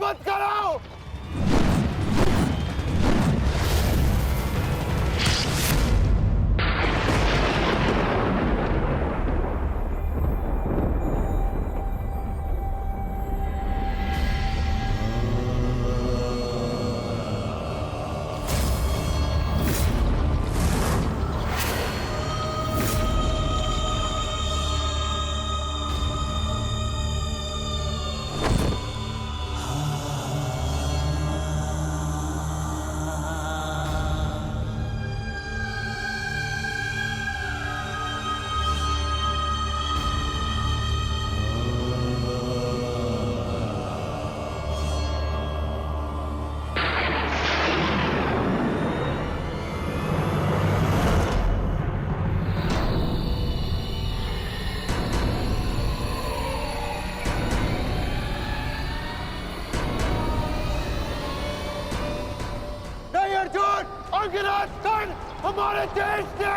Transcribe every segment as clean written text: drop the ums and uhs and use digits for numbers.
मत करो। अंग्रेज हमारे देश ने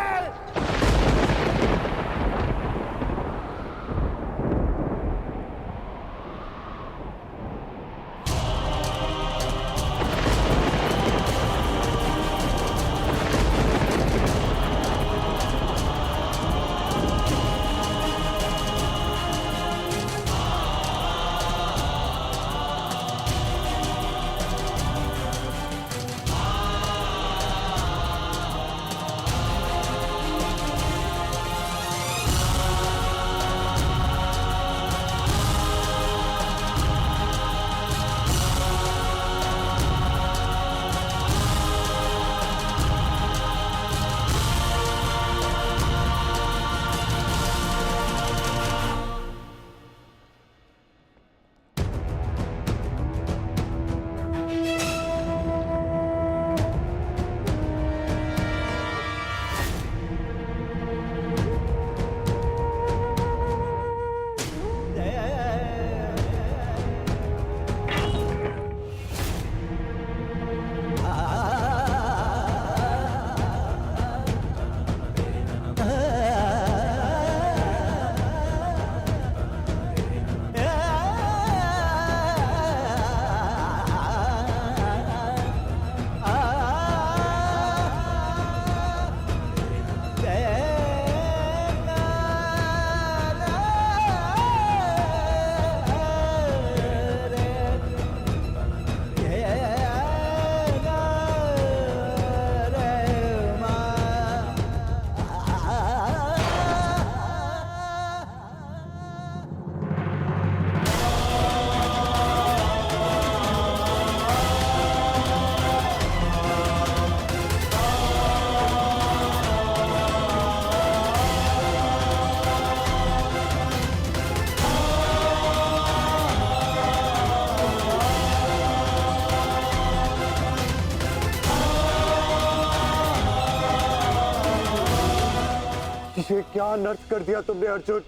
ये क्या अनर्थ कर दिया तुमने अर्जुन।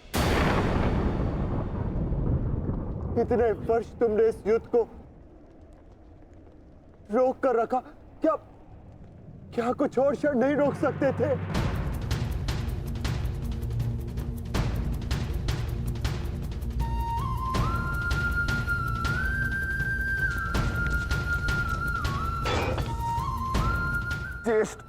इतने वर्ष तुमने इस युद्ध को रोक कर रखा, क्या क्या कुछ और क्षण नहीं रोक सकते थे? ज्येष्ठ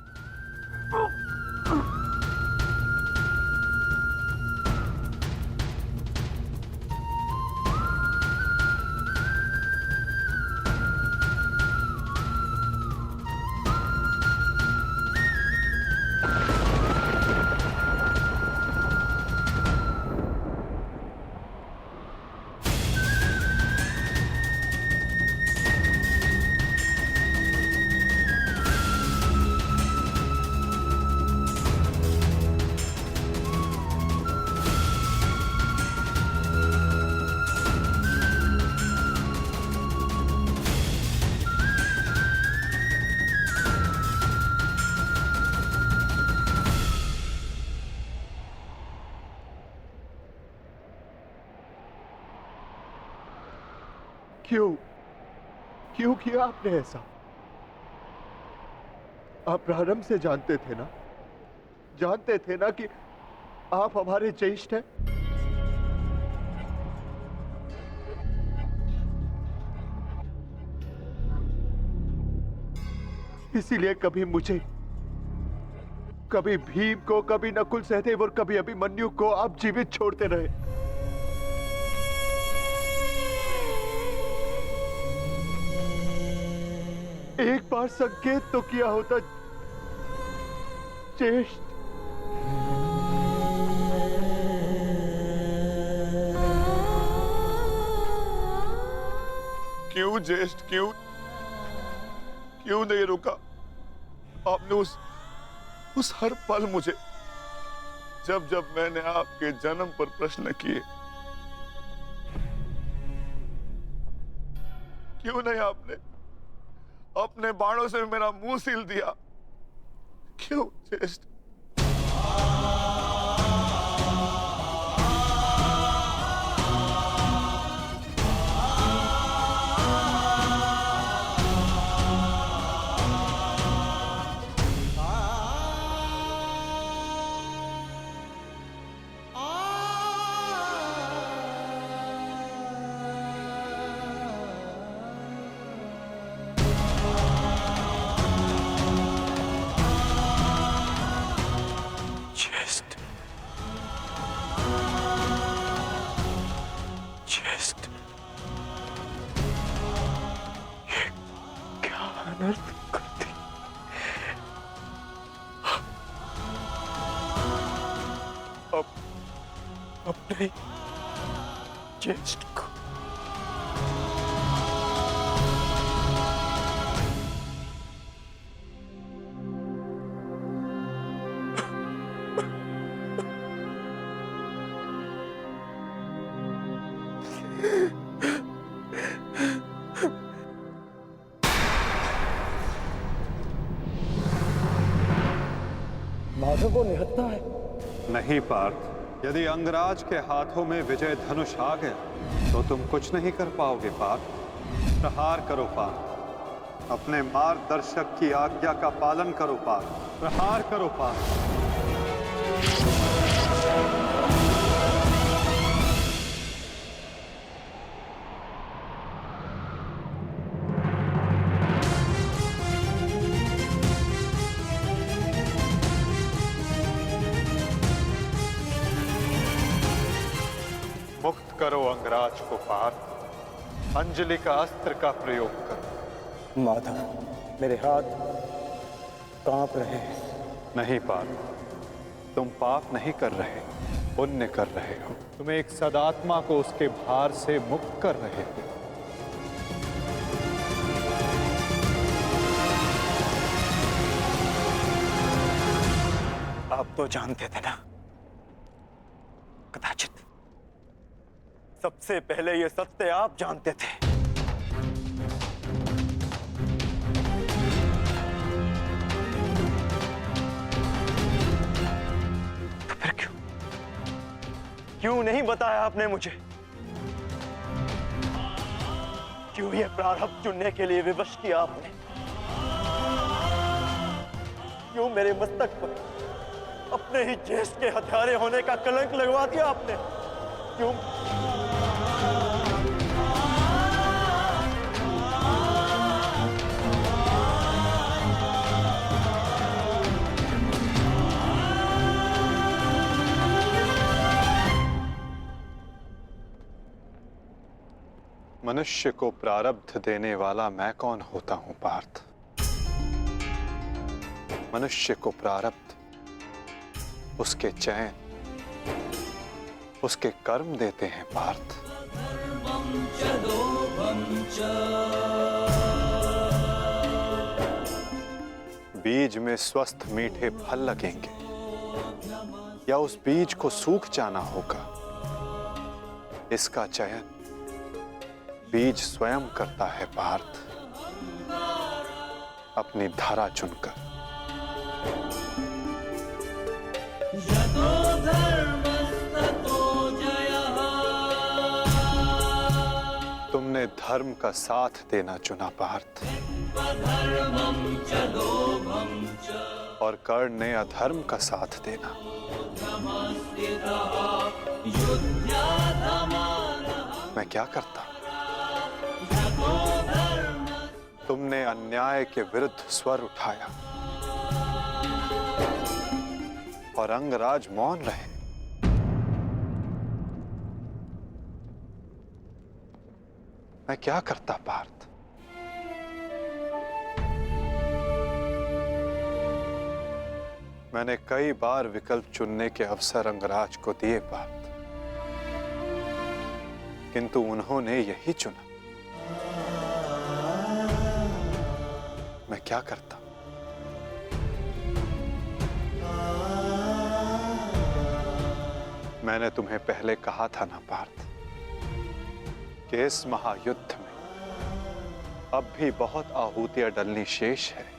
क्यों क्यों किया आपने ऐसा? आप प्रारंभ से जानते थे ना कि आप हमारे ज्येष्ठ हैं। इसीलिए कभी मुझे, कभी भीम को, कभी नकुल सहदेव और कभी अभिमन्यु को आप जीवित छोड़ते रहे। एक बार संकेत तो किया होता ज्येष्ठ। क्यों ज्येष्ठ, क्यों नहीं रुका? आपने उस हर पल मुझे, जब मैंने आपके जन्म पर प्रश्न किए, क्यों नहीं आपने अपने बाणों से मेरा मुंह सील दिया? क्यों ज्येष्ठ? अपने ज्येष्ठ को माधव को निहत्था है। नहीं पार्थ, यदि अंगराज के हाथों में विजय धनुष आ गया तो तुम कुछ नहीं कर पाओगे पार्थ। प्रहार करो पार्थ, अपने मार्गदर्शक की आज्ञा का पालन करो पार्थ। प्रहार करो पार्थ। मुक्त करो अंगराज को पार्थ। अंजलि का अस्त्र का प्रयोग करो। माधव, मेरे हाथ कांप रहे हैं। नहीं पार्थ, तुम पाप नहीं कर रहे, पुण्य कर रहे हो। तुम एक सदात्मा को उसके भार से मुक्त कर रहे हो। आप तो जानते थे ना, कदाचित सबसे पहले ये सत्य आप जानते थे। तो फिर क्यों नहीं बताया आपने मुझे? क्यों ये प्रारब्ध चुनने के लिए विवश किया आपने? क्यों मेरे मस्तक पर अपने ही ज्येष्ठ के हत्यारे होने का कलंक लगवा दिया आपने? क्यों? मनुष्य को प्रारब्ध देने वाला मैं कौन होता हूं पार्थ? मनुष्य को प्रारब्ध उसके चयन, उसके कर्म देते हैं पार्थ। बीज में स्वस्थ मीठे फल लगेंगे या उस बीज को सूख जाना होगा, इसका चयन बीज स्वयं करता है पार्थ, अपनी धारा चुनकर। तुमने धर्म का साथ देना चुना पार्थ, और कर्ण ने अधर्म का साथ देना। मैं क्या करता? तुमने अन्याय के विरुद्ध स्वर उठाया और अंगराज मौन रहे। मैं क्या करता पार्थ? मैंने कई बार विकल्प चुनने के अवसर अंगराज को दिए पार्थ, किंतु उन्होंने यही चुना। मैं क्या करता? मैंने तुम्हें पहले कहा था ना पार्थ कि इस महायुद्ध में अब भी बहुत आहूतियां डलनी शेष है।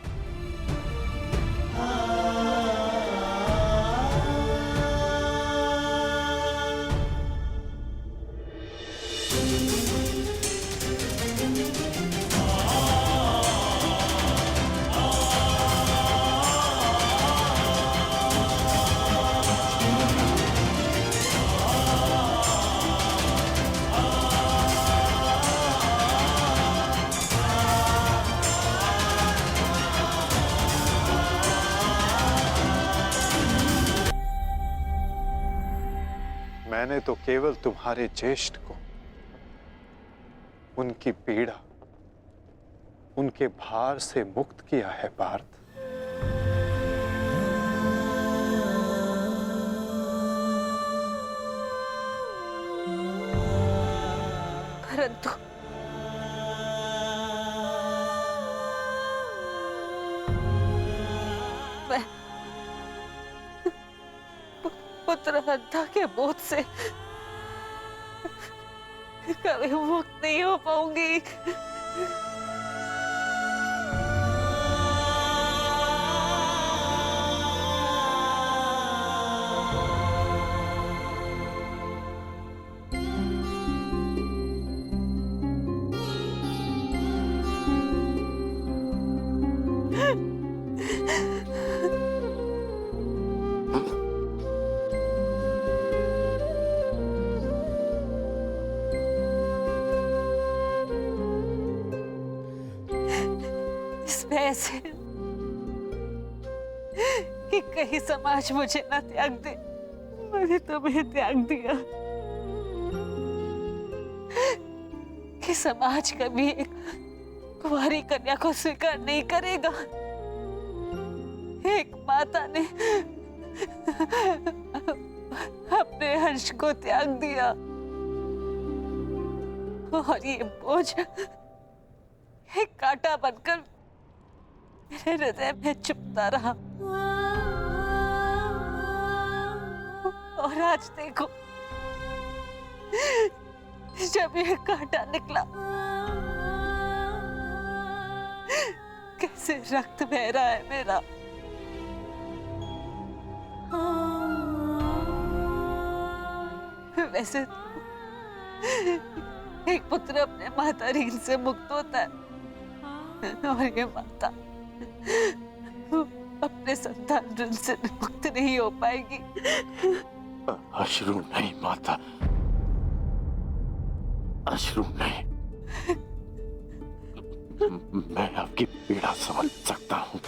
मैंने तो केवल तुम्हारे ज्येष्ठ को उनकी पीड़ा, उनके भार से मुक्त किया है पार्थ। परंतु मैं पुत्र हत्या के बोझ से कभी मुक्त नहीं हो पाऊंगी। ऐसे कि कहीं समाज मुझे ना त्याग दे। मैंने तुम्हें त्याग दिया कि समाज कभी एक कुंवारी कन्या को स्वीकार नहीं करेगा। एक माता ने अपने हर्ष को त्याग दिया और ये बोझ एक कांटा बनकर मेरे हृदय में चुभता रहा। और आज देखो, जब ये कांटा निकला, कैसे रक्त बह रहा है मेरा। वैसे एक पुत्र अपने माता ऋण से मुक्त होता है और ये माता अपने संतान ऋण से मुक्त नहीं हो पाएगी। अश्रु नहीं माता, अश्रु नहीं। मैं आपकी पीड़ा समझ सकता हूँ।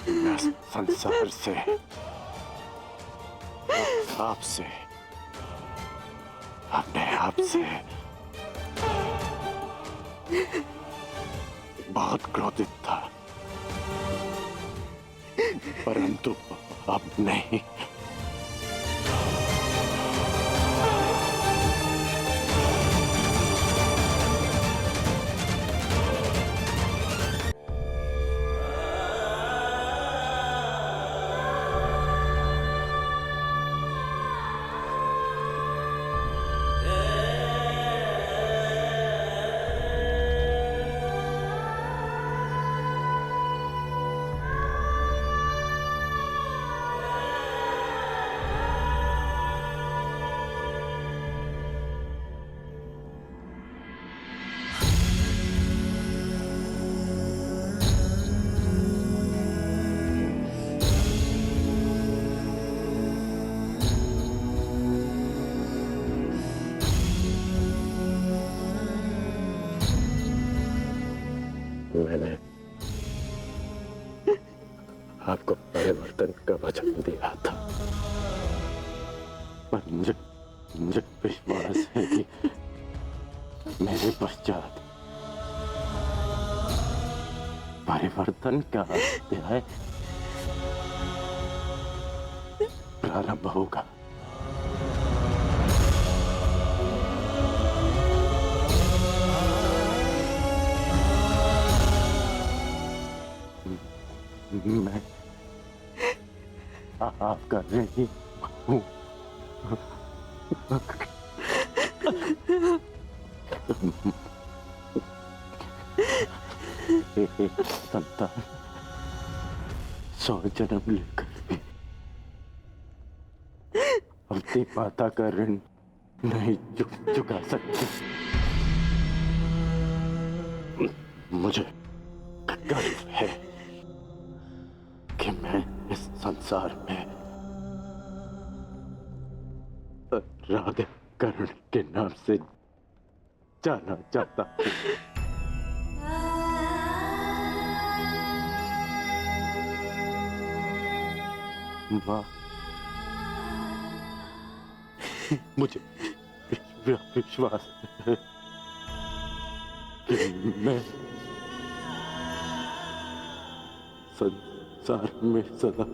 मैं संसार से, आपसे, अपने आप से बहुत क्रोधित था, परंतु अब नहीं। मैंने आपको परिवर्तन का वचन दिया था, पर मुझे विश्वास है कि मेरे पश्चात परिवर्तन का अध्याय प्रारंभ होगा। मैं आप कर रही हूँ। संतान 100 जन्म लेकर भी अपनी माता का ऋण नहीं चुका सकती। मुझे गर्व है कि मैं इस संसार में राधाकरण के नाम से जाना जाता हूँ। माँ, मुझे विश्वास है कि मैं संसार में सदा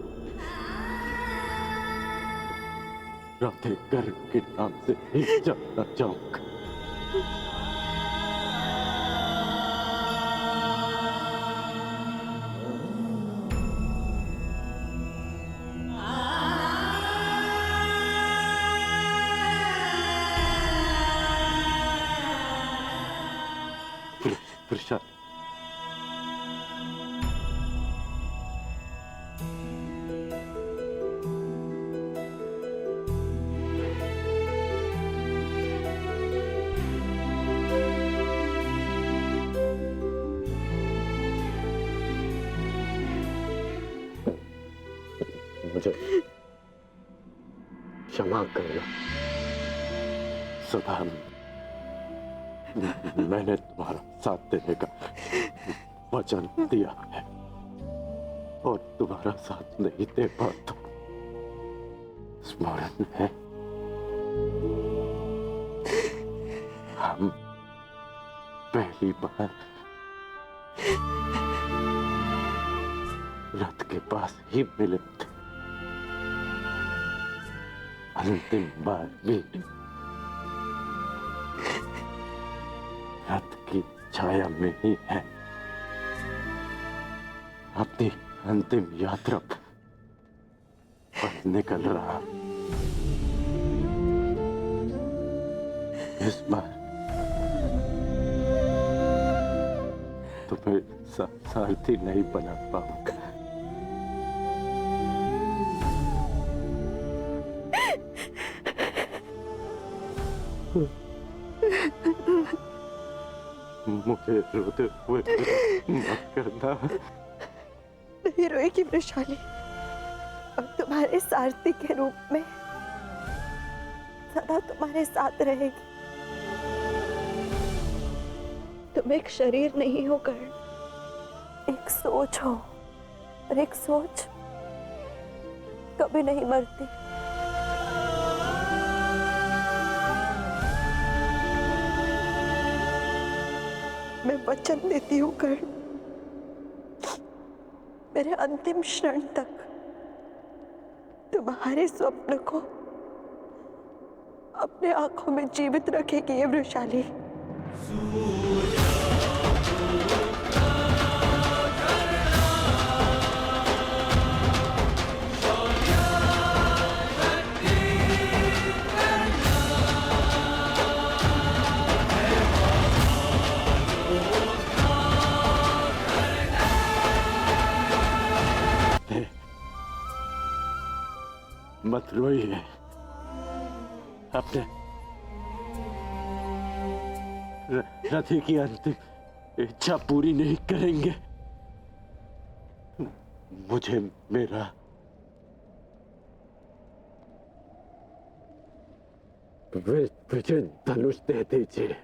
राधेकरण के नाम से ही जाना चाहूंगा। प्रशांत, मुझे क्षमा करना। सदा मैंने तुम्हारा साथ देने का वचन दिया है और तुम्हारा साथ नहीं दे पाता। स्मरण है, हम पहली बार रथ के पास ही मिले थे, अंतिम बार भी रथ की छाया में ही है। अपनी अंतिम यात्रा पर निकल रहा। इस बार तुम्हें सारथी नहीं बना पाऊंगा। मुझे रोते हुए मत करना। नहीं रोएगी वृषाली, अब तुम्हारे सारथी के रूप में सदा तुम्हारे साथ रहेगी। तुम एक शरीर नहीं हो कर्ण, एक सोच हो, और एक सोच कभी नहीं मरती। मैं वचन देती हूँ कर्ण, मेरे अंतिम क्षण तक तुम्हारे स्वप्न को अपने आंखों में जीवित रखेगी ये वृषाली। मत रोइए, अपने रथी की अंतिम इच्छा पूरी नहीं करेंगे। मुझे मेरा विजय धनुष दे दीजिए।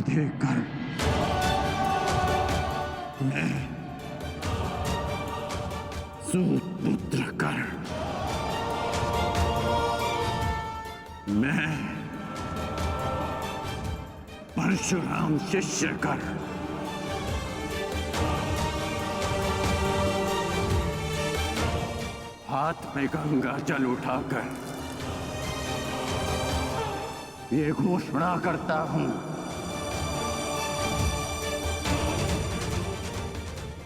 राधे कर। मैं सूत पुत्र कर। मैं परशुराम शिष्य कर। हाथ में गंगा जल उठाकर ये घोषणा करता हूं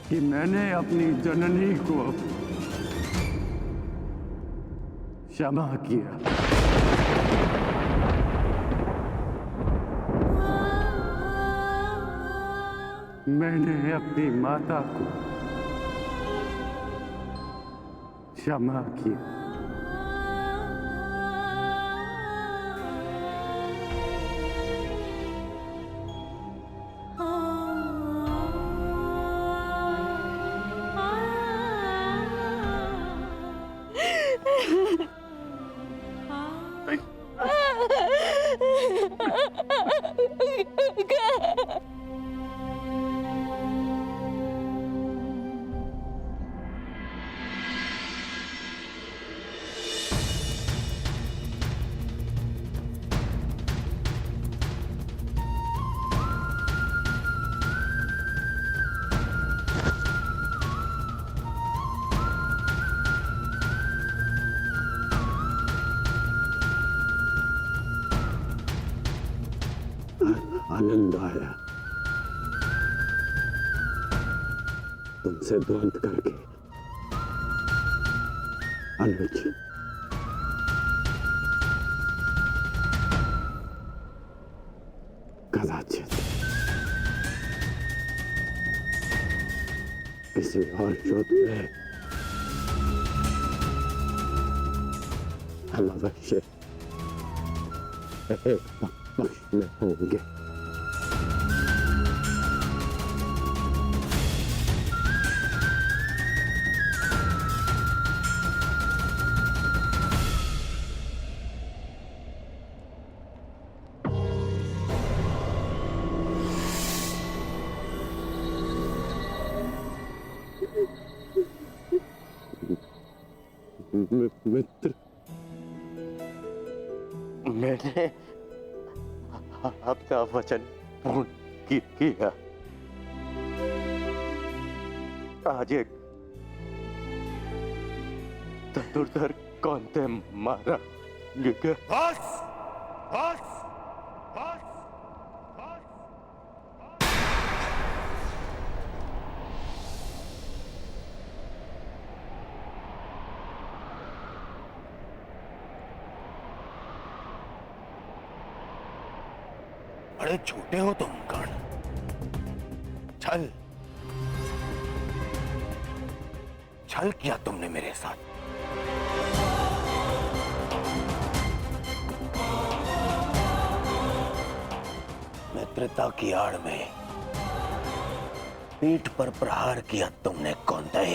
कि मैंने अपनी जननी को क्षमा किया। मैंने अपनी माता को क्षमा किया। आनंद आया तुमसे द्वंद करके। अनुज, कदाचित किसी और युद्ध में हम अवश्य एक पक्ष में होंगे। मित्र, मैंने आपका वचन पूर्ण किया। आज एक धनुर्धर कौनते मारा गया। बस बस बस। बड़े छोटे हो तुम कर्ण। छल छल किया तुमने मेरे साथ। मित्रता की आड़ में पीठ पर प्रहार किया तुमने कौंतेय।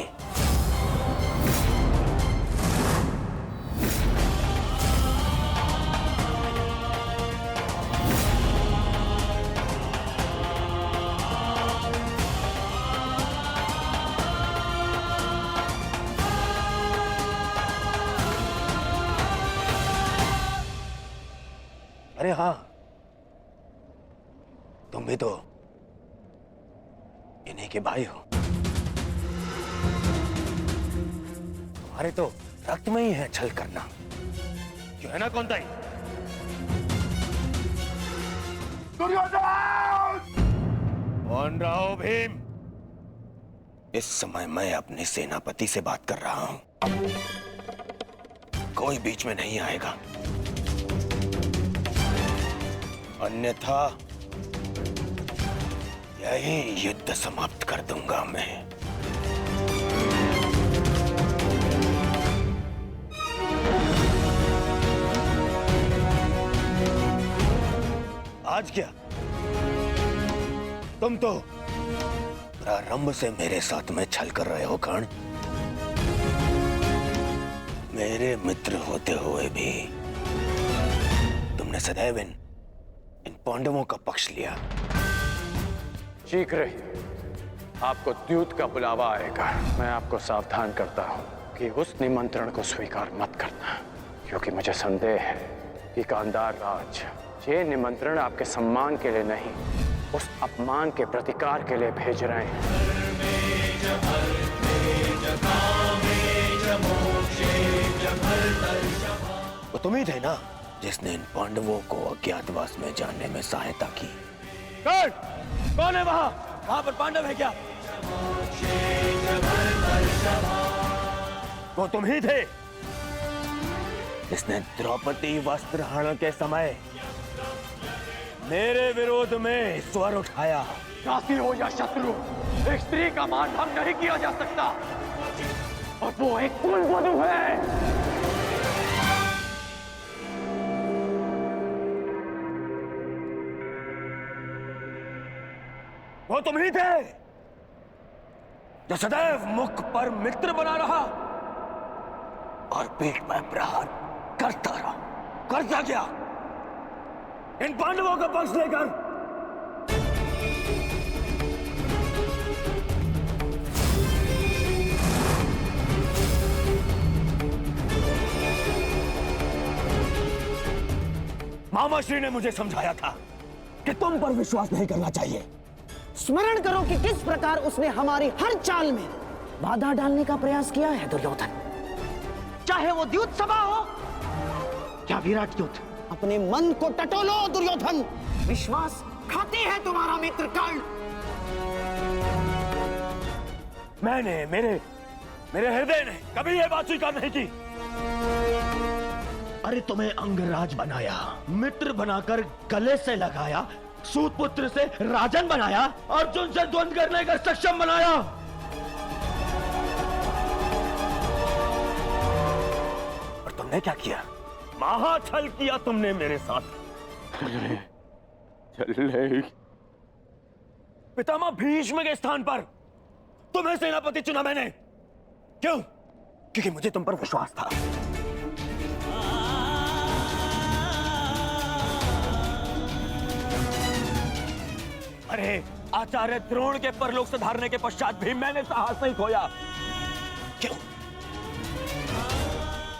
अरे हाँ, तुम भी तो इन्हीं के भाई हो। तुम्हारे तो रक्त में ही है छल करना, क्यों है ना कौंतेय? कौन रहा हो भीम? इस समय मैं अपने सेनापति से बात कर रहा हूं, कोई बीच में नहीं आएगा, अन्यथा यही युद्ध समाप्त कर दूंगा मैं। आज क्या तुम तो प्रारंभ से मेरे साथ में छल कर रहे हो कर्ण। मेरे मित्र होते हुए भी तुमने सदैव इन पांडवों का पक्ष लिया। शीघ्र ही आपको द्यूत का बुलावा आएगा। मैं आपको सावधान करता हूं कि उस निमंत्रण को स्वीकार मत करना, क्योंकि मुझे संदेह है कि गांधार राज ये निमंत्रण आपके सम्मान के लिए नहीं, उस अपमान के प्रतिकार के लिए भेज रहे हैं। वो तुम ही थे ना जिसने इन पांडवों को अज्ञातवास में जाने में सहायता की। कौन है वहां पर पांडव है क्या? वो तुम ही थे जिसने द्रौपदी वस्त्रहरण के समय मेरे विरोध में स्वर उठाया। साथी हो या शत्रु, एक स्त्री का मान भंग नहीं किया जा सकता, और वो एक कुलवधू है। वो तुम ही थे जो सदैव मुख पर मित्र बना रहा और पीठ पर प्रहार करता रहा। करता क्या? इन पांडवों का पक्ष लेकर। मामाश्री ने मुझे समझाया था कि तुम पर विश्वास नहीं करना चाहिए। स्मरण करो कि किस प्रकार उसने हमारी हर चाल में बाधा डालने का प्रयास किया है दुर्योधन। चाहे वो द्यूत सभा हो या विराट युद्ध। अपने मन को टटोलो दुर्योधन। विश्वास खाते हैं तुम्हारा मित्र कर्ण। मेरे हृदय ने कभी यह बात स्वीकार नहीं की। अरे तुम्हें अंगराज बनाया, मित्र बनाकर गले से लगाया, सूतपुत्र से राजन बनाया, अर्जुन से द्वंद्व करने का सक्षम बनाया। और तुमने क्या किया? महाछल किया तुमने मेरे साथ। चले पितामह भीष्म के स्थान पर तुम्हें सेनापति चुना मैंने। क्यों? क्योंकि मुझे तुम पर विश्वास था। अरे आचार्य द्रोण के परलोक सुधारने के पश्चात भी मैंने साहस नहीं खोया। क्यों?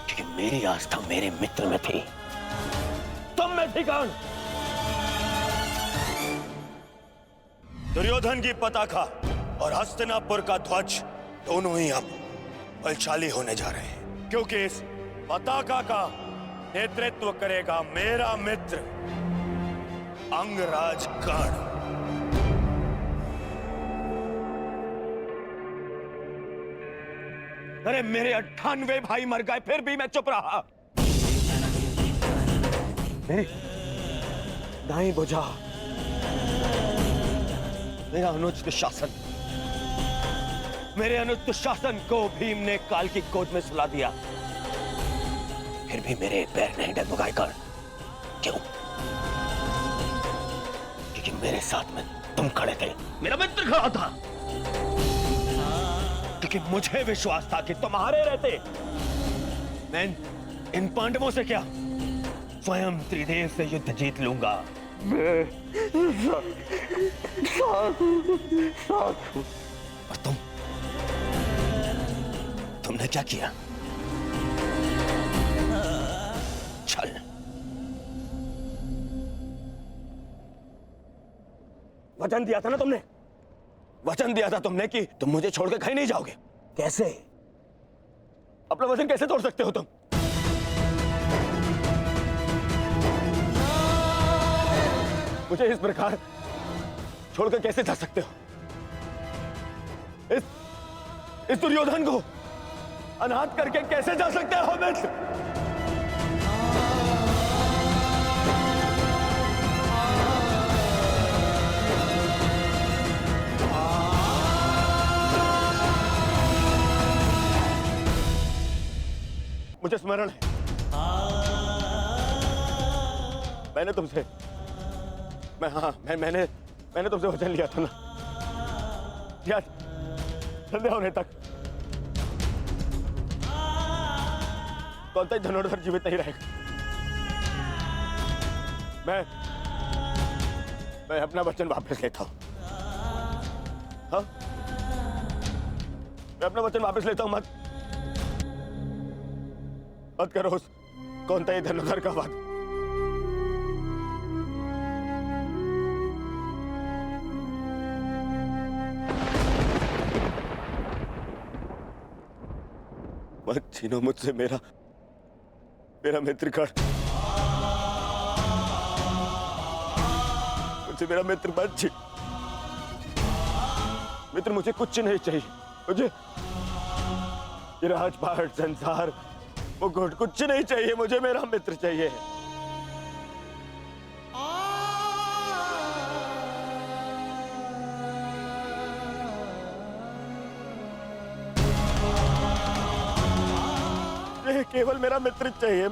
क्योंकि मेरी आस्था मेरे मित्र में थी, तुम में थी कौन? दुर्योधन की पताका और हस्तिनापुर का ध्वज दोनों ही अब बलशाली होने जा रहे हैं, क्योंकि इस पताका का नेतृत्व करेगा मेरा मित्र अंगराज कर्ण। अरे मेरे 98 भाई मर गए, फिर भी मैं चुप रहा। मेरी दाई बुझा मेरा अनुचित दुशासन, मेरे अनुचित दुशासन को भीम ने काल की गोद में सुला दिया। फिर भी मेरे पैर नहीं डगमगाए कर्ण। क्यों? क्योंकि मेरे साथ में तुम खड़े थे, मेरा मित्र खड़ा था। क्योंकि मुझे विश्वास था कि तुम्हारे रहते मैं इन पांडवों से क्या, स्वयं त्रिदेव से युद्ध जीत लूंगा। और तुमने क्या किया? छल। वचन दिया था ना तुमने, वचन दिया था तुमने कि तुम मुझे छोड़कर कहीं नहीं जाओगे। कैसे? अपना वचन कैसे तोड़ सकते हो तुम? मुझे इस प्रकार छोड़कर कैसे जा सकते हो? इस दुर्योधन को अनाथ करके कैसे जा सकते हो मित्र? मुझे स्मरण है, मैंने तुमसे मैंने तुमसे वचन लिया था ना, याद? संध्या होने तक कौन सा धनुर्धर जीवित नहीं रहेगा। मैं अपना वचन वापस लेता हूँ। हाँ, मैं अपना वचन वापस लेता हूँ। मत करो उस कौन था ये धनुधर का वाद। मत छीनो मुझसे मेरा मित्रगण। मुझसे मेरा मित्र मत छीन। मित्र मुझे कुछ नहीं चाहिए। मुझे ये राजपाट, संसार, मुकुट कुछ नहीं चाहिए। मुझे मेरा मित्र चाहिए। मुझे केवल मेरा मित्र चाहिए।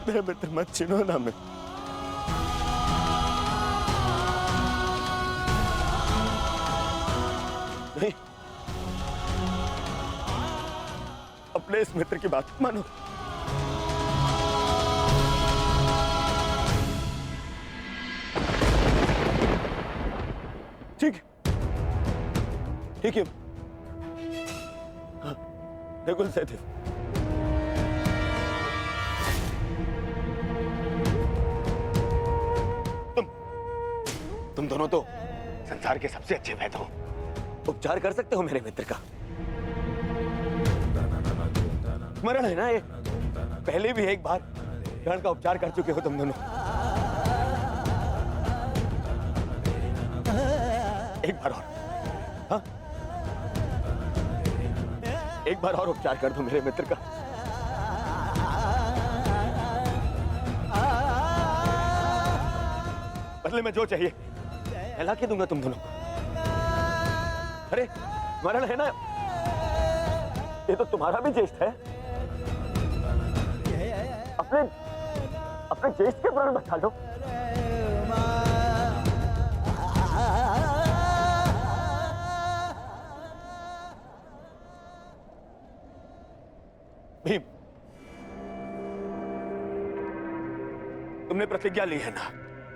मेरा मित्र मत छीनो ना। मैं नहीं, अपने इस मित्र की बात मानो। ठीक है। हाँ, नकुल सहदेव, तुम दोनों तो संसार के सबसे अच्छे वैद्य हो। उपचार कर सकते हो मेरे मित्र का। मरण है ना ये। पहले भी एक बार प्राण का उपचार कर चुके हो तुम दोनों। एक बार और। हाँ? एक बार और उपचार कर दो मेरे मित्र का। बदले में जो चाहिए मैं ला के दूंगा तुम दोनों। अरे मरण है ना, ये तो तुम्हारा भी ज्येष्ठ है। अपने ज्येष्ठ के प्राण बचा लो। भीम, तुमने प्रतिज्ञा ली है ना?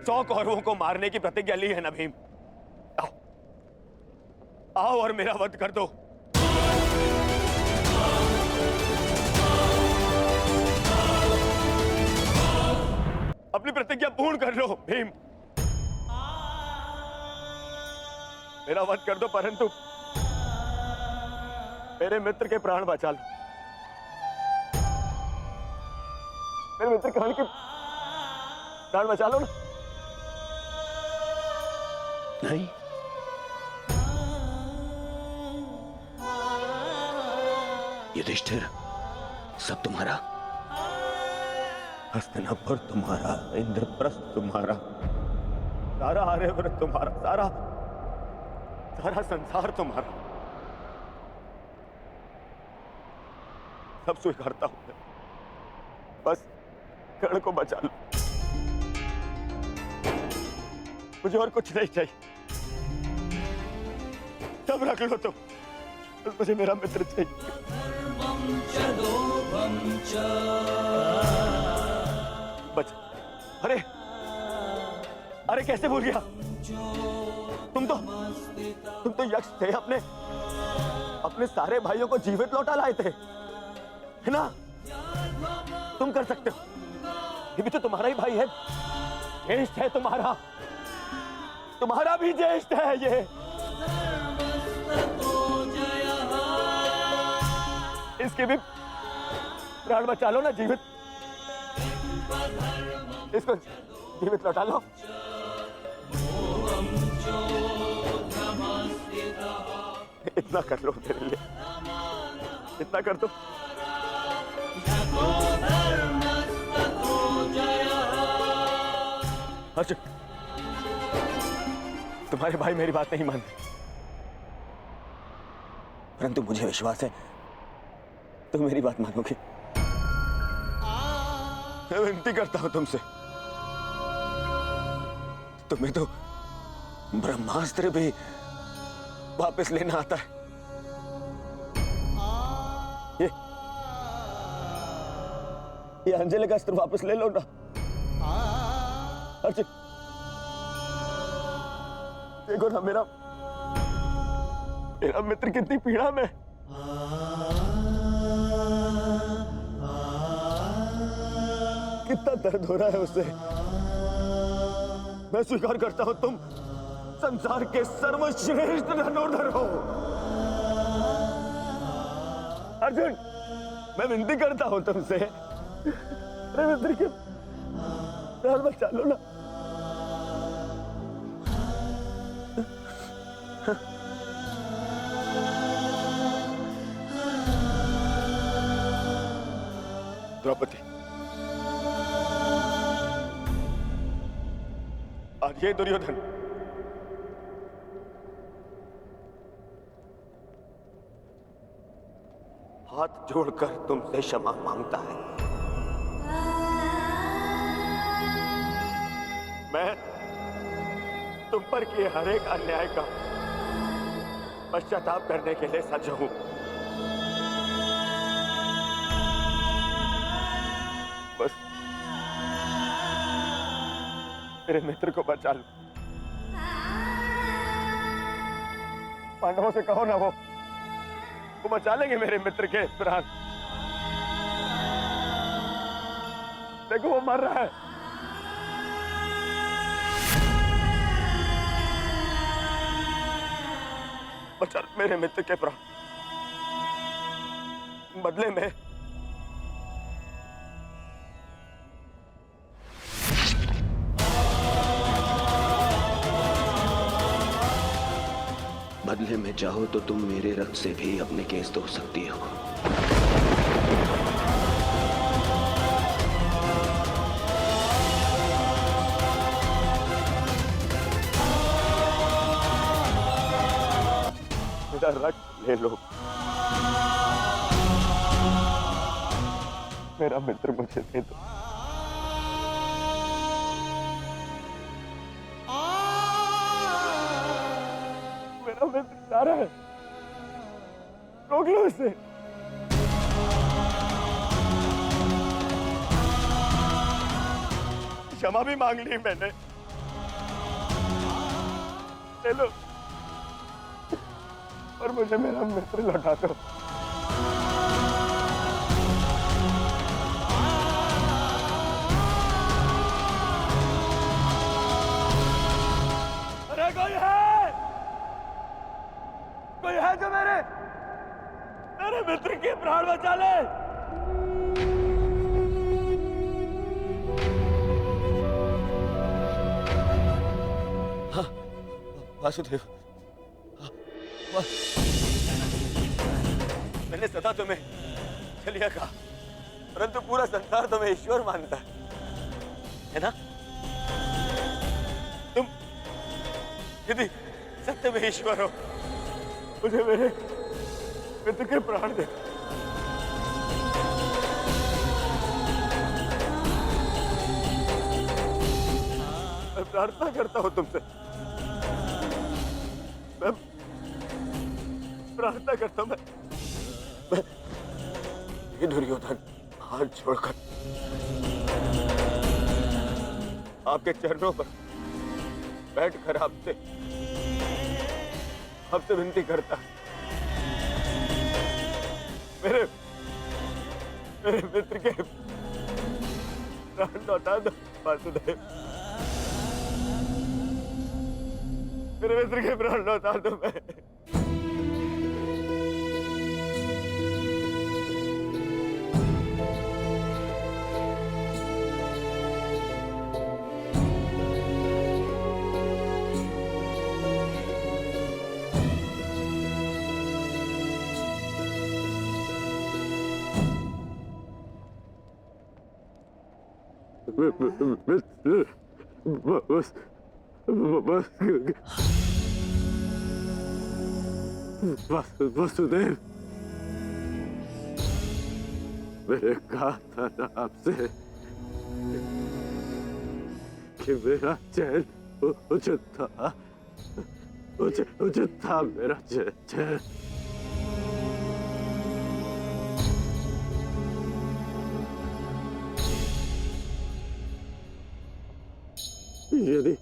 100 कौरवों को मारने की प्रतिज्ञा ली है ना भीम? आओ और मेरा वध कर दो। अपनी प्रतिज्ञा पूर्ण कर लो भीम। मेरा वध कर दो, परंतु मेरे मित्र के प्राण बचा लो। मेरे मित्र कर्ण के प्राण बचा लो ना। नहीं, युधिष्ठिर, सब तुम्हारा। हस्तिनापुर तुम्हारा, इंद्रप्रस्थ तुम्हारा, सारा आर्यव्रत तुम्हारा, सारा संसार तुम्हारा। सब स्वीकारता हूं मैं। बस कर्ण को बचा लो। मुझे और कुछ नहीं चाहिए। सब रख लो तुम। बस मुझे मेरा मित्र चाहिए। बच। अरे कैसे भूल गया? तुम तो यक्ष थे। अपने सारे भाइयों को जीवित लौटा लाए थे, है ना? तुम कर सकते हो। ये भी तो तुम्हारा ही भाई है, ज्येष्ठ है तुम्हारा भी ज्येष्ठ है ये। इसके भी प्राण बचा लो ना, जीवित। इसको जीवित लौटा लो। इतना कर लो मेरे लिए, इतना कर दो। अर्जुन, तुम्हारे भाई मेरी बात नहीं मानते, परंतु मुझे विश्वास है तुम मेरी बात मानोगे। मैं विनती करता हूं तुमसे, तुम्हें तो ब्रह्मास्त्र भी वापस लेना आता है। ये अंजलि का अस्त्र वापस ले लो ना। अर्जुन, देखो ना मेरा मेरा मित्र कितनी पीड़ा में। कितना दर्द हो रहा है उसे। मैं स्वीकार करता हूं तुम संसार के सर्वश्रेष्ठ धनुर्धर हो। अर्जुन, मैं विनती करता हूं तुमसे, मेरे मित्र के प्राण बचा लो ना। द्रौपदी, आज ये दुर्योधन हाथ जोड़कर तुमसे क्षमा मांगता है। मैं तुम पर किए हर एक अन्याय का पश्चाताप करने के लिए सज्ज हूं। बस मेरे मित्र को बचा लो। पांडवों से कहो ना, वो बचा लेंगे मेरे मित्र के प्राण। देखो वो मर रहा है। बचा मेरे मित्र के प्राण। बदले में बदले में चाहो तो तुम मेरे रक्त से भी अपने केस धो सकती हो। मेरा रक्त ले लो। मेरा मित्र मुझे दे दो। मेरा मित्र जा रहा है, रोक लो इसे। क्षमा भी मांग ली मैंने, ले लो, पर मुझे मेरा मित्र लौटा दो। अरे कोई है जो मेरे मित्र के प्राण बचा ले। हाँ, वासुदेव, मैंने सदा तुम्हें चलिया कहा, परंतु पूरा संसार तुम्हें ईश्वर मानता है ना? तुम यदि सत्य में ईश्वर हो, मुझे मेरे मित्र के प्राण दे। मैं प्रार्थना करता हूं तुमसे, मैं प्रार्थना करता हूं, मैं ये दुर्योधन हाथ छोड़कर आपके चरणों पर बैठकर आपसे विनती करता, मेरे मित्र के प्राण लौटा दो वासुदेव। मेरे मित्र के प्राण लौटा दो। मैं वसुदेव, मैंने कहा था ना आपसे कि मेरा चैन उचित था मेरा चैन। यदि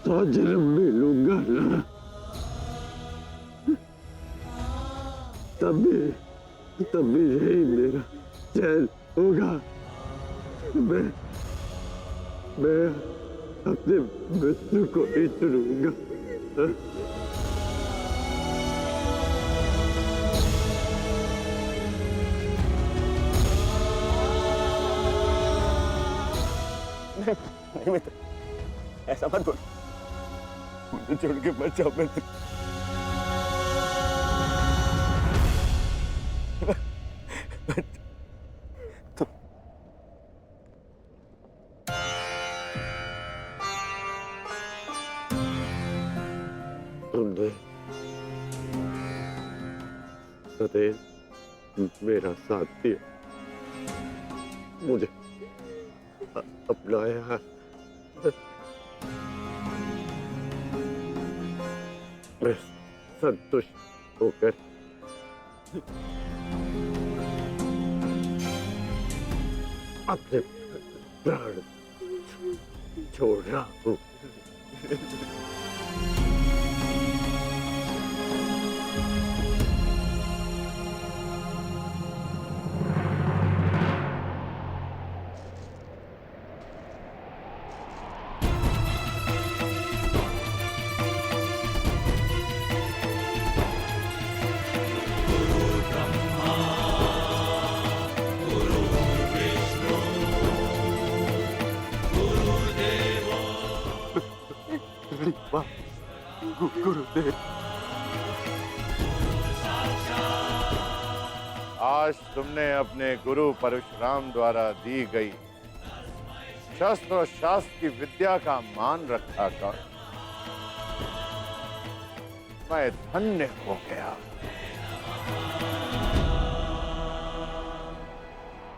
सौ जन्म मिलूंगा ना, तब भी यही मेरा चैन होगा। मैं अपने मृत्यु को ही चुनूंगा। नहीं मित्र, ऐसा मत बोल। मुझे छोड़ के मत जाओ मित्र। तुमने सदैव मेरा साथ दिया, मुझे अपनाया है। मैं संतुष्ट होकर अपने प्राण छोड़ रहा हूँ। गुरुदेव, आज तुमने अपने गुरु परशुराम द्वारा दी गई शस्त्र और शास्त्र की विद्या का मान रखा कर मैं धन्य हो गया।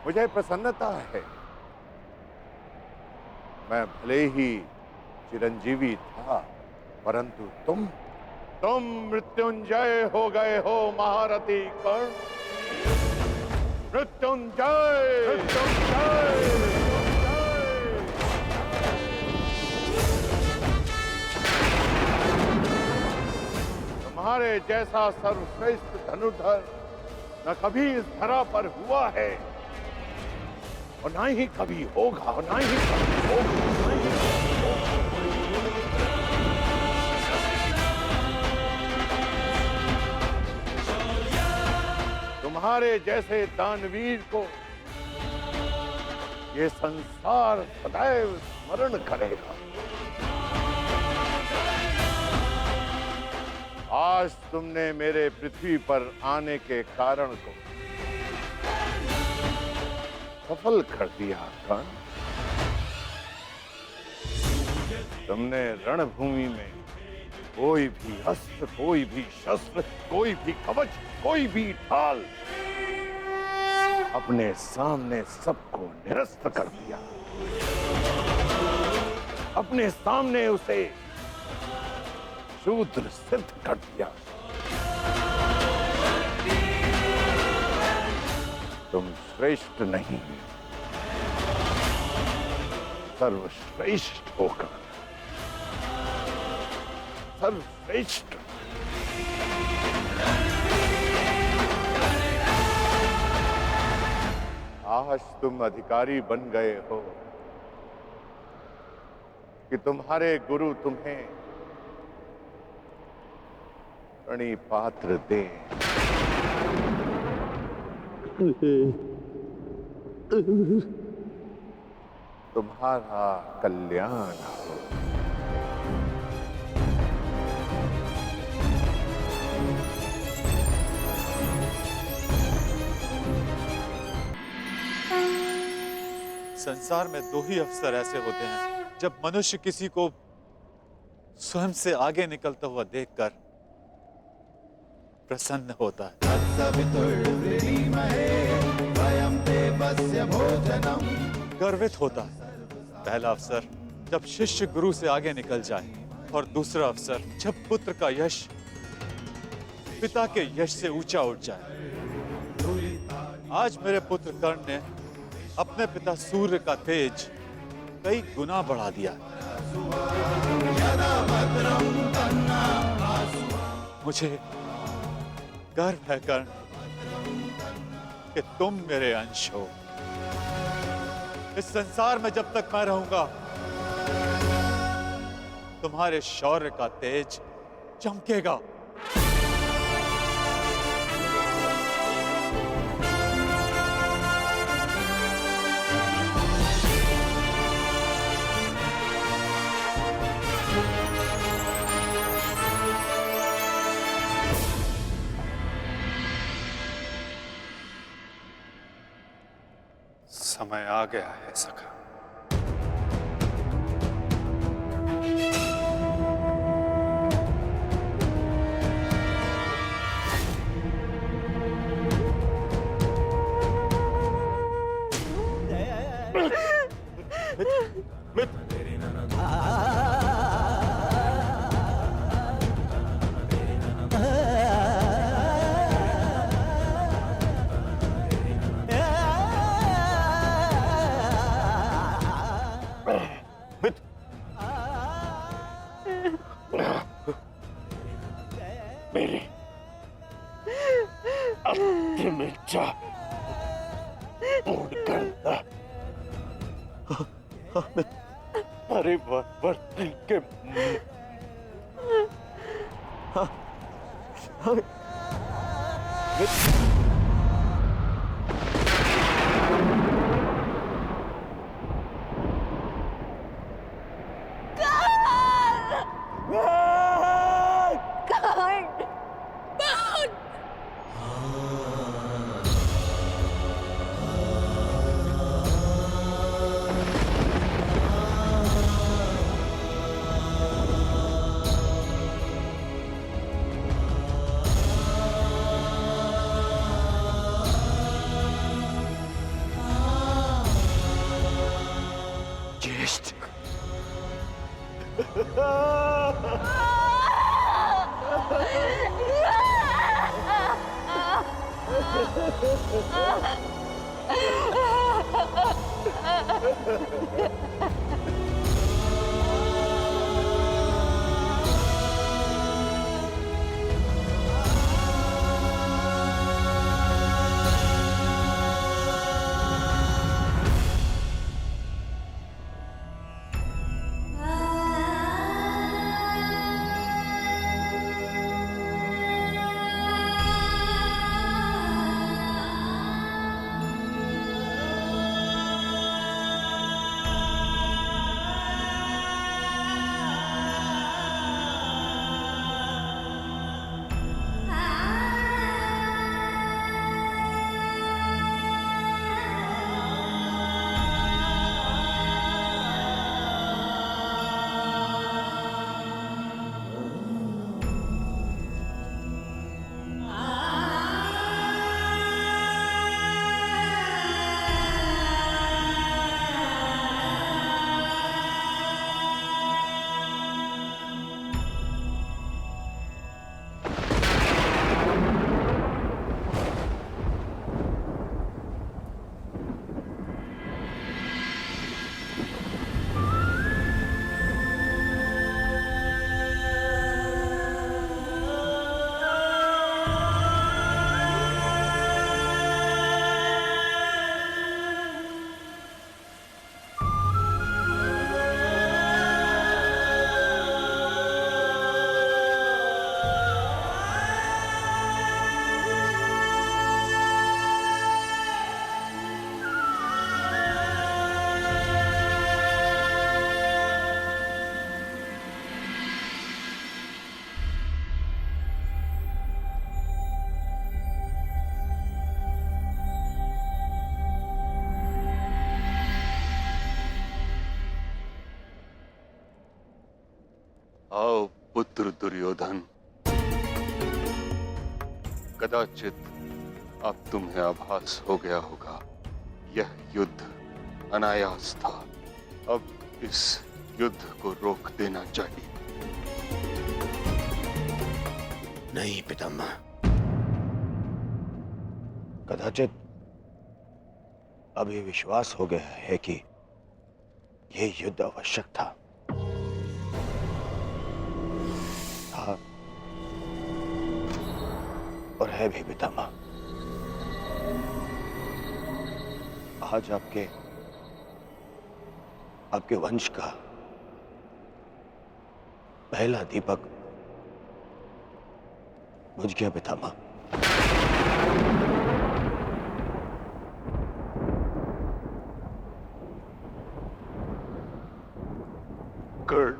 मुझे प्रसन्नता है। मैं भले ही चिरंजीवी था, परंतु तुम मृत्युंजय हो गए हो महारथी कर्ण। मृत्युंजय, मृत्युंजय, तुम्हारे जैसा सर्वश्रेष्ठ धनुर्धर न कभी इस धरा पर हुआ है और ना ही कभी होगा, और ना ही कभी होगा। तुम्हारे जैसे दानवीर को ये संसार सदैव स्मरण करेगा। आज तुमने मेरे पृथ्वी पर आने के कारण को सफल कर दिया कर्ण। तुमने रणभूमि में कोई भी अस्त्र, कोई भी शस्त्र, कोई भी कवच, कोई भी ढाल अपने सामने सबको निरस्त कर दिया। अपने सामने उसे शूद्र सिद्ध कर दिया। तुम श्रेष्ठ नहीं, सर्वश्रेष्ठ होकर सर्वश्रेष्ठ। आज तुम अधिकारी बन गए हो कि तुम्हारे गुरु तुम्हें प्रणिपात्र दे। तुम्हारा कल्याण हो। संसार में दो ही अवसर ऐसे होते हैं जब मनुष्य किसी को स्वयं से आगे निकलता हुआ देखकर प्रसन्न होता है। गर्वित होता है। पहला अवसर जब शिष्य गुरु से आगे निकल जाए और दूसरा अवसर जब पुत्र का यश पिता के यश से ऊंचा उठ जाए। आज मेरे पुत्र कर्ण ने अपने पिता सूर्य का तेज कई गुना बढ़ा दिया। मुझे गर्व है कर्ण कि तुम मेरे अंश हो। इस संसार में जब तक मैं रहूंगा तुम्हारे शौर्य का तेज चमकेगा। समय आ गया है सखा। मेरी अंतिम इच्छा पूर्ण करना। परिवर्तन के ज्येष्ठ आओ पुत्र दुर्योधन, कदाचित अब तुम्हें आभास हो गया होगा यह युद्ध अनायास था। अब इस युद्ध को रोक देना चाहिए। नहीं पितामह, कदाचित अभी विश्वास हो गया है कि यह युद्ध आवश्यक था और है भी पितामह। आज आपके वंश का पहला दीपक बुझ गया पितामह। कर्ण,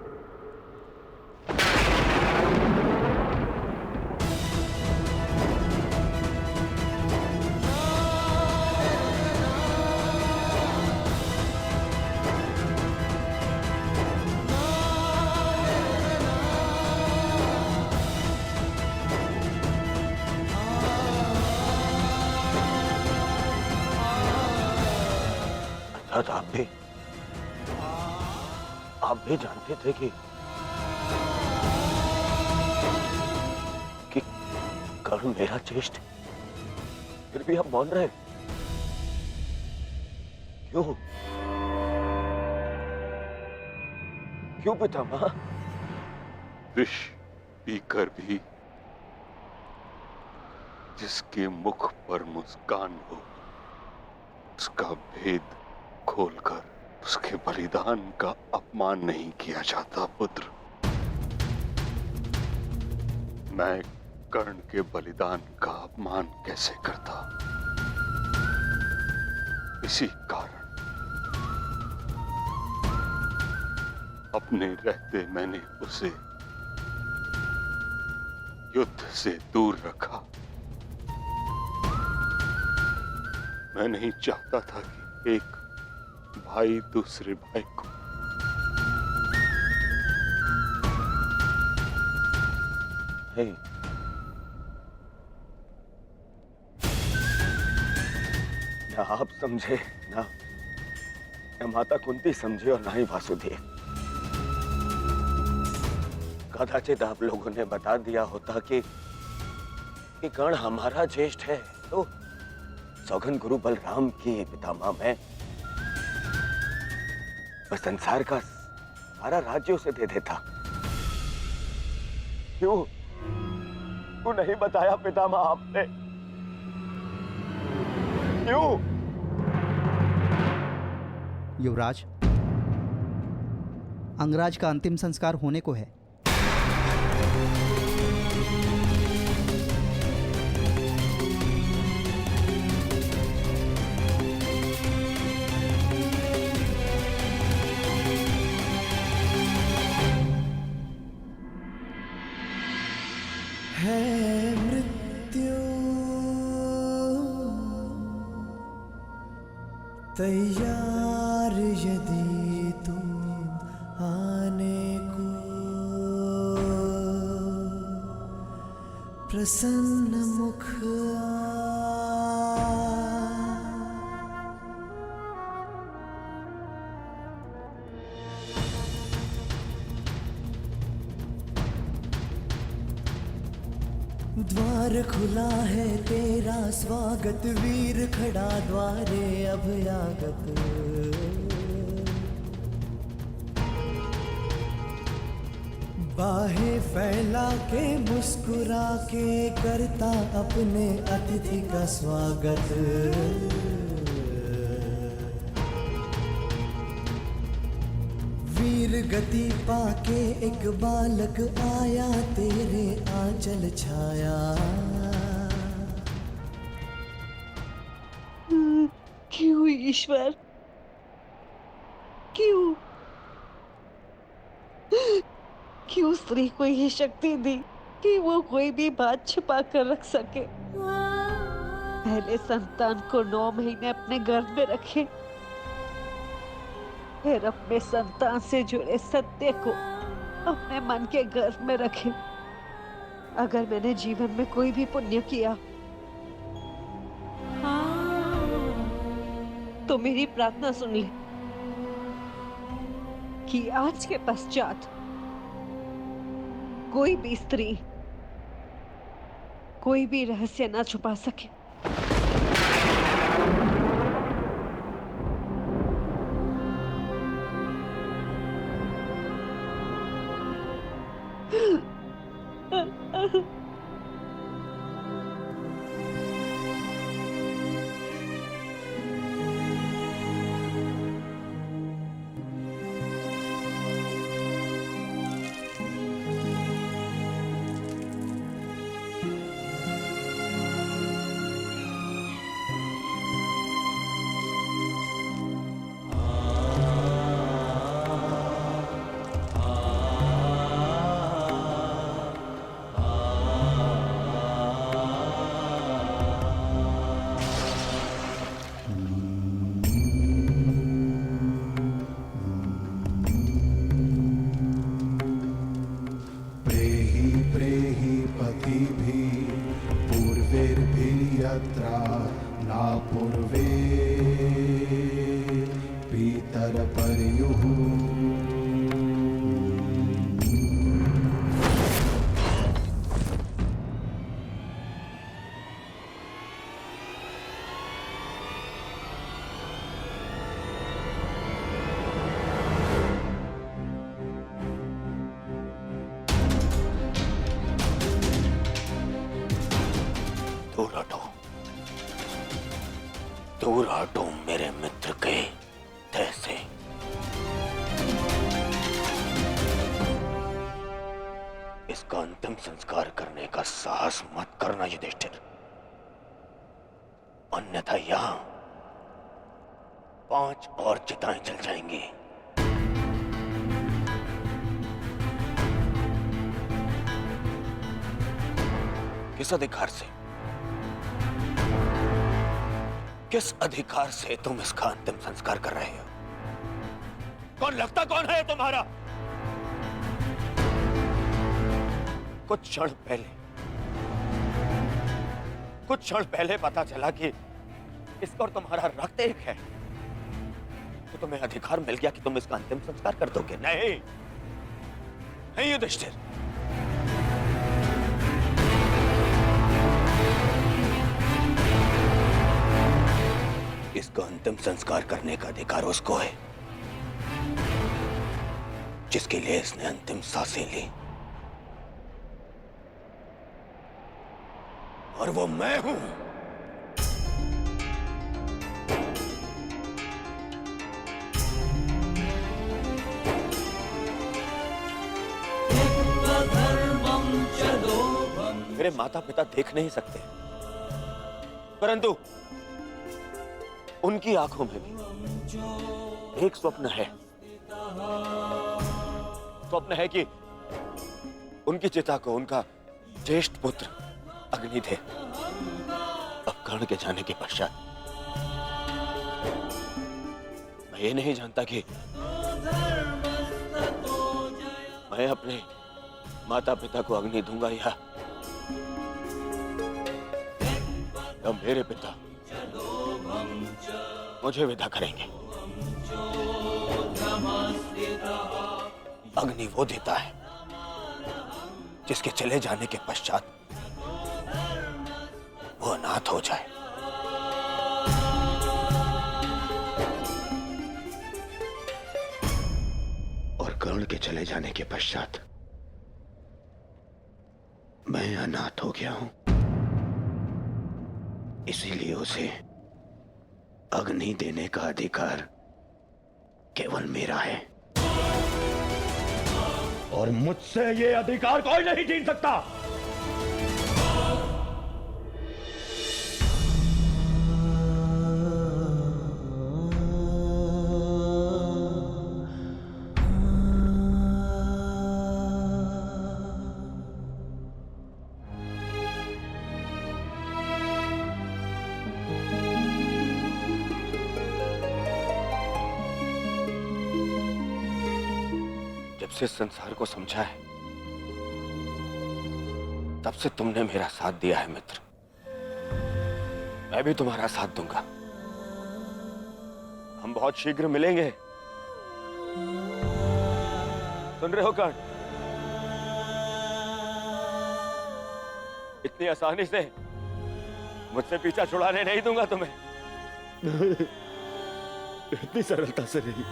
अर्थात आप भी जानते थे कि कर्ण मेरा ज्येष्ठ, फिर भी आप मौन रहे क्यों? क्यों पितामह? विष पीकर भी जिसके मुख पर मुस्कान हो, उसका भेद खोलकर उसके बलिदान का अपमान नहीं किया जाता पुत्र। मैं कर्ण के बलिदान का अपमान कैसे करता? इसी कारण अपने रहते मैंने उसे युद्ध से दूर रखा। मैं नहीं चाहता था कि एक भाई दूसरे भाई को नहीं, ना आप समझे, ना माता कुंती समझे और ना ही वासुदेव। कदाचित आप लोगों ने बता दिया होता कि कर्ण हमारा ज्येष्ठ है, तो सौगन गुरु बलराम की पितामह मैं बस संसार का सारा राज्य उसे दे देता। क्यों नहीं बताया पितामह आपने? क्यों? युवराज, अंगराज का अंतिम संस्कार होने को है। तैयार यदि तुम आने को, प्रसन्न मुख द्वार खुला है तेरा स्वागत, वीर खड़ा द्वारे अभयागत। बाहें फैला के मुस्कुरा के करता अपने अतिथि का स्वागत। वीर गति पाके एक बालक आया, तेरे आंचल छाया। क्यों ईश्वर, क्यों क्यों स्त्री को ये शक्ति दी कि वो कोई भी बात छुपा कर रख सके? पहले संतान को 9 महीने अपने गर्भ में रखे, फिर अपने संतान से जुड़े सत्य को अपने मन के गर्भ में रखे। अगर मैंने जीवन में कोई भी पुण्य किया तो मेरी प्रार्थना सुन ले कि आज के पश्चात कोई भी स्त्री कोई भी रहस्य ना छुपा सके। दूर हटो मेरे मित्र के तह से। इसका अंतिम संस्कार करने का साहस मत करना युधिष्ठिर, अन्यथा यहां 5 और चिताएं जल जाएंगी। किस अधिकार से, किस अधिकार से तुम इसका अंतिम संस्कार कर रहे हो? कौन लगता कौन है तुम्हारा? कुछ क्षण पहले पता चला कि इसका और तुम्हारा रक्त एक है, तो तुम्हें अधिकार मिल गया कि तुम इसका अंतिम संस्कार कर दोगे। नहीं नहीं युधिष्ठिर, इसका अंतिम संस्कार करने का अधिकार उसको है जिसके लिए इसने अंतिम सांसें ली, और वो मैं हूं। मेरे माता पिता देख नहीं सकते, परंतु उनकी आंखों में भी एक स्वप्न है। स्वप्न है कि उनकी चिता को उनका ज्येष्ठ पुत्र अग्नि दे। अब कर्ण के जाने के पश्चात मैं ये नहीं जानता कि मैं अपने माता पिता को अग्नि दूंगा या मेरे पिता मुझे विदा करेंगे। अग्नि वो देता है जिसके चले जाने के पश्चात वो अनाथ हो जाए। और कर्ण के चले जाने के पश्चात मैं अनाथ हो गया हूं, इसीलिए उसे अग्नि देने का अधिकार केवल मेरा है, और मुझसे ये अधिकार कोई नहीं छीन सकता। से संसार को समझा है तब से तुमने मेरा साथ दिया है मित्र, मैं भी तुम्हारा साथ दूंगा। हम बहुत शीघ्र मिलेंगे, सुन रहे हो कर्ण? इतनी आसानी से मुझसे पीछा छुड़ाने नहीं दूंगा तुम्हें। इतनी सरलता से नहीं।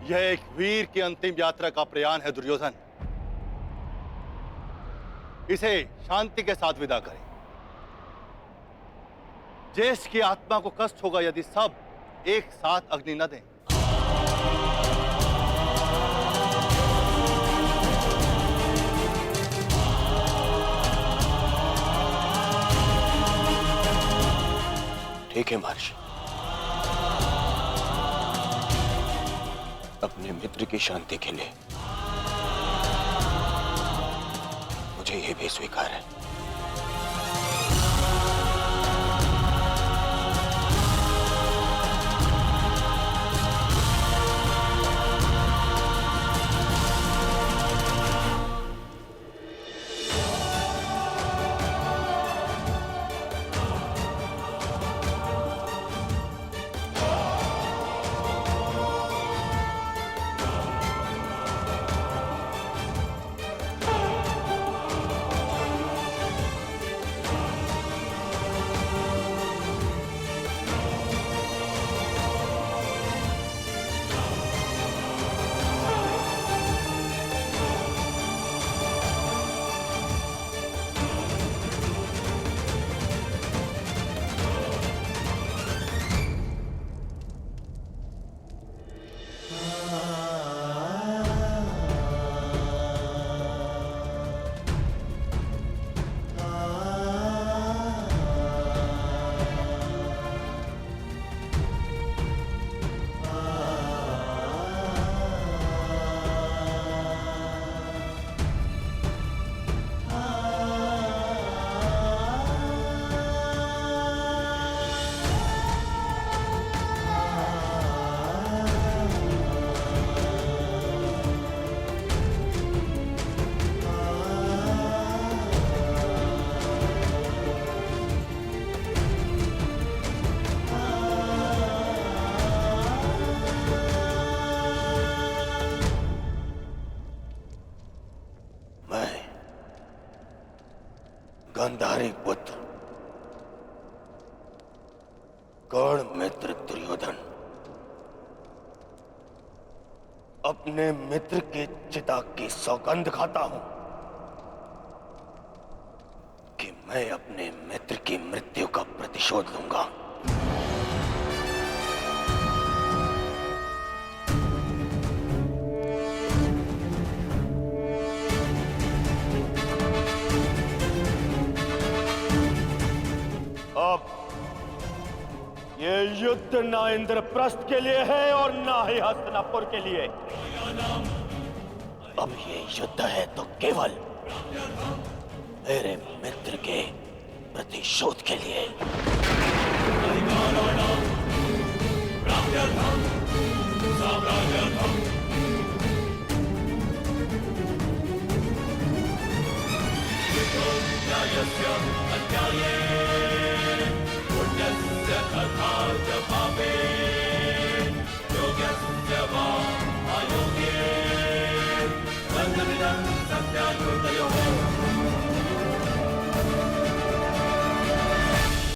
यह एक वीर की अंतिम यात्रा का प्रयाण है दुर्योधन। इसे शांति के साथ विदा करें। ज्येष्ठ की आत्मा को कष्ट होगा यदि सब एक साथ अग्नि न दें। ठीक है महर्षि, अपने मित्र की शांति के लिए मुझे यह भी स्वीकार है। गांधारी पुत्र कर्ण मित्र दुर्योधन अपने मित्र के चिता की सौगंध खाता हूं कि मैं अपने मित्र की मृत्यु का प्रतिशोध लूंगा। अब ये युद्ध ना इंद्रप्रस्थ के लिए है और ना ही हस्तिनापुर के लिए। अब ये युद्ध है तो केवल मेरे मित्र के प्रतिशोध के लिए। अध्याये